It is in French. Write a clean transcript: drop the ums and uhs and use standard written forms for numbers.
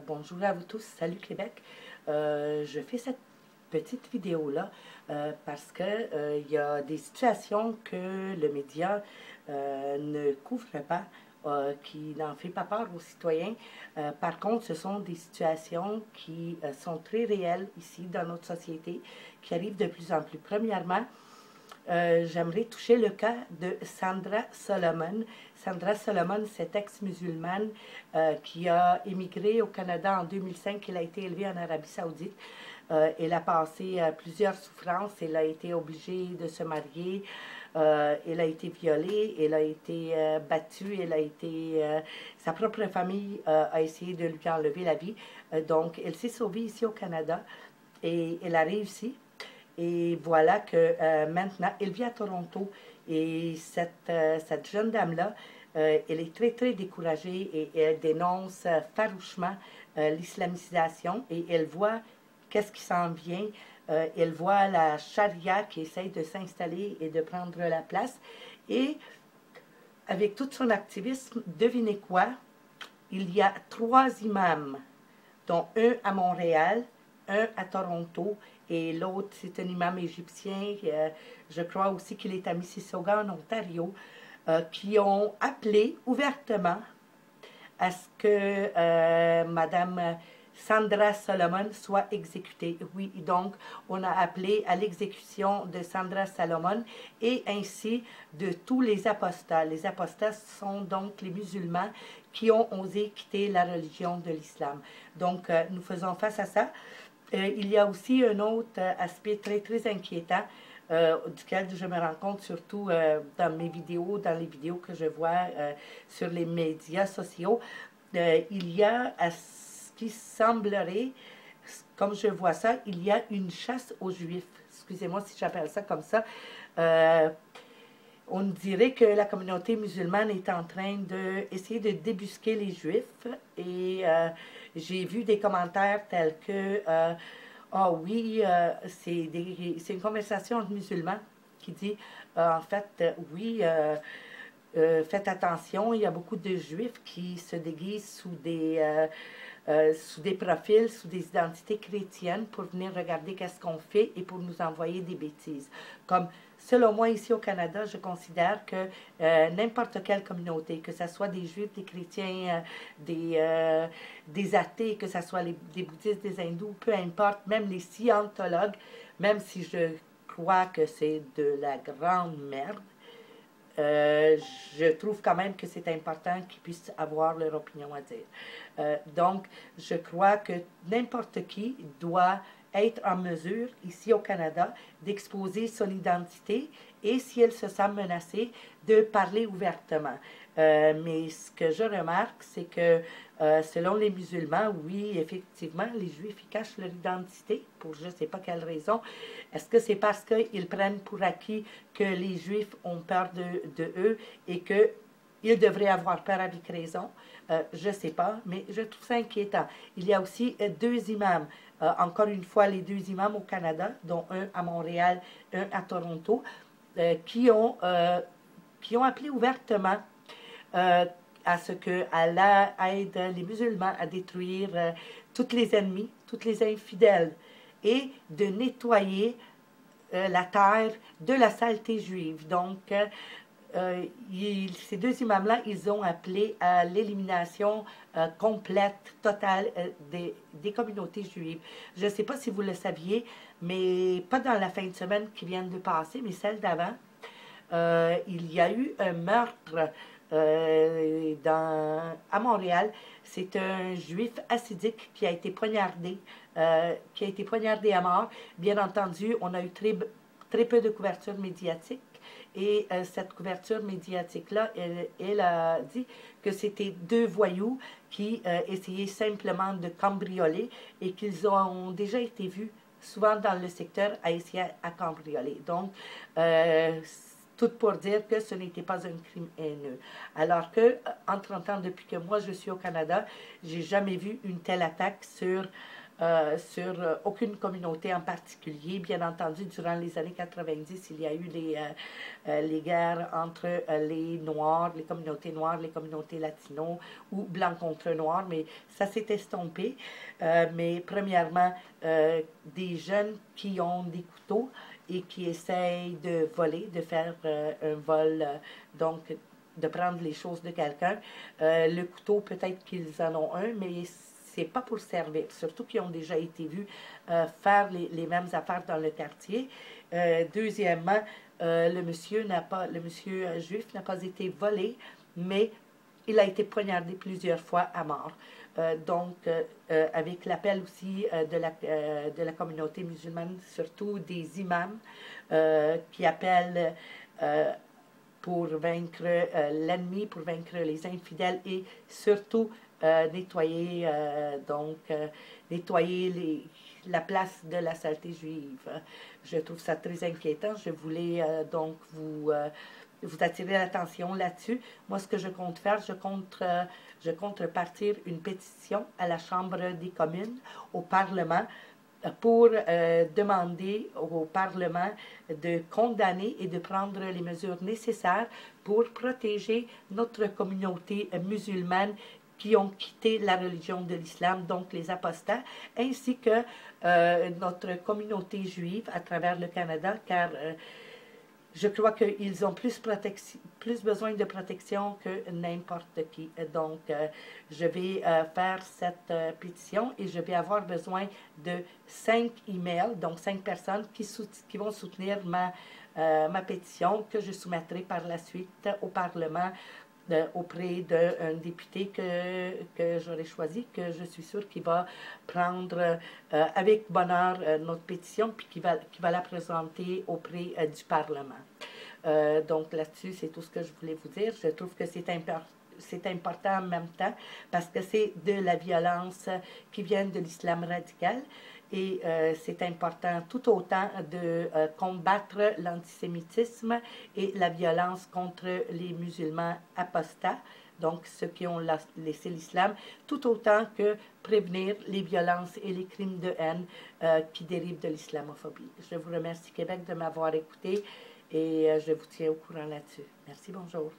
Bonjour à vous tous, salut Québec. Je fais cette petite vidéo-là parce que il y a des situations que le média ne couvre pas, qui n'en fait pas part aux citoyens. Par contre, ce sont des situations qui sont très réelles ici dans notre société, qui arrivent de plus en plus. Premièrement, j'aimerais toucher le cas de Sandra Solomon. Sandra Solomon, cette ex-musulmane qui a émigré au Canada en 2005. Elle a été élevée en Arabie Saoudite. Elle a passé plusieurs souffrances. Elle a été obligée de se marier. Elle a été violée. Elle a été battue. Sa propre famille a essayé de lui enlever la vie. Donc, elle s'est sauvée ici au Canada et elle a réussi. Et voilà que maintenant, elle vit à Toronto. Et cette jeune dame-là, elle est très, très découragée et elle dénonce farouchement l'islamisation. Et elle voit qu'est-ce qui s'en vient. Elle voit la charia qui essaye de s'installer et de prendre la place. Et avec tout son activisme, devinez quoi? Il y a 3 imams, dont un à Montréal, un à Toronto, et l'autre, c'est un imam égyptien, je crois aussi qu'il est à Mississauga, en Ontario, qui ont appelé ouvertement à ce que Madame Sandra Solomon soit exécutée. Oui, donc on a appelé à l'exécution de Sandra Solomon et ainsi de tous les apostats. Les apostats sont donc les musulmans qui ont osé quitter la religion de l'islam. Donc nous faisons face à ça. Il y a aussi un autre aspect très, très inquiétant duquel je me rends compte surtout dans mes vidéos, dans les vidéos que je vois sur les médias sociaux. Il y a, à ce qui semblerait, comme je vois ça, il y a une chasse aux Juifs. Excusez-moi si j'appelle ça comme ça. On dirait que la communauté musulmane est en train d'essayer de débusquer les Juifs et j'ai vu des commentaires tels que ah oui, c'est une conversation entre musulmans qui dit en fait oui, faites attention, il y a beaucoup de Juifs qui se déguisent sous des profils, sous des identités chrétiennes pour venir regarder qu'est-ce qu'on fait et pour nous envoyer des bêtises. Comme, selon moi, ici au Canada, je considère que n'importe quelle communauté, que ce soit des Juifs, des chrétiens, des athées, que ce soit des bouddhistes, des hindous, peu importe, même les scientologues, même si je crois que c'est de la grande merde, je trouve quand même que c'est important qu'ils puissent avoir leur opinion à dire. Donc, je crois que n'importe qui doit être en mesure, ici au Canada, d'exposer son identité et, si elle se sent menacée, de parler ouvertement. Mais ce que je remarque, c'est que selon les musulmans, oui, effectivement, les Juifs, ils cachent leur identité pour je ne sais pas quelle raison. Est-ce que c'est parce qu'ils prennent pour acquis que les Juifs ont peur de eux et qu'ils devraient avoir peur avec raison? Je ne sais pas, mais je trouve ça inquiétant. Il y a aussi 2 imams, encore une fois, les 2 imams au Canada, dont un à Montréal, un à Toronto, qui ont appelé ouvertement à ce que Allah aide les musulmans à détruire tous les ennemis, tous les infidèles, et de nettoyer la terre de la saleté juive. Donc, ces 2 imams-là, ils ont appelé à l'élimination complète, totale des communautés juives. Je ne sais pas si vous le saviez, mais pas dans la fin de semaine qui vient de passer, mais celle d'avant, il y a eu un meurtre à Montréal. C'est un juif hassidique qui a été poignardé, à mort. Bien entendu, on a eu très peu de couverture médiatique. Et cette couverture médiatique-là, elle a dit que c'était 2 voyous qui essayaient simplement de cambrioler et qu'ils ont déjà été vus souvent dans le secteur à essayer à cambrioler. Donc, tout pour dire que ce n'était pas un crime haineux. Alors que, en 30 ans depuis que moi je suis au Canada, j'ai jamais vu une telle attaque sur sur aucune communauté en particulier. Bien entendu, durant les années 90, il y a eu les guerres entre les Noirs, les communautés noires, les communautés latinos ou blancs contre noirs, mais ça s'est estompé. Mais premièrement, des jeunes qui ont des couteaux et qui essayent de voler, de faire un vol, donc de prendre les choses de quelqu'un. Le couteau, peut-être qu'ils en ont un, mais c'est pas pour servir, surtout qu'ils ont déjà été vus faire les mêmes affaires dans le quartier. Deuxièmement, le monsieur juif n'a pas été volé, mais il a été poignardé plusieurs fois à mort. Avec l'appel aussi de la communauté musulmane, surtout des imams qui appellent pour vaincre l'ennemi, pour vaincre les infidèles et surtout nettoyer la place de la saleté juive. Je trouve ça très inquiétant. Je voulais vous attirer l'attention là-dessus. Moi, ce que je compte faire, je compte partir une pétition à la Chambre des communes, au Parlement, pour demander au Parlement de condamner et de prendre les mesures nécessaires pour protéger notre communauté musulmane qui ont quitté la religion de l'islam, donc les apostats, ainsi que notre communauté juive à travers le Canada, car je crois qu'ils ont plus besoin de protection que n'importe qui. Donc, je vais faire cette pétition et je vais avoir besoin de 5 emails, donc 5 personnes qui vont soutenir ma pétition que je soumettrai par la suite au Parlement auprès d'un député que j'aurai choisi, que je suis sûre qu'il va prendre avec bonheur notre pétition, puis qui va la présenter auprès du Parlement. Donc là-dessus, c'est tout ce que je voulais vous dire. Je trouve que c'est important en même temps parce que c'est de la violence qui vient de l'islam radical. Et c'est important tout autant de combattre l'antisémitisme et la violence contre les musulmans apostats, donc ceux qui ont laissé l'islam, tout autant que prévenir les violences et les crimes de haine qui dérivent de l'islamophobie. Je vous remercie, Québec, de m'avoir écouté et je vous tiens au courant là-dessus. Merci, bonjour.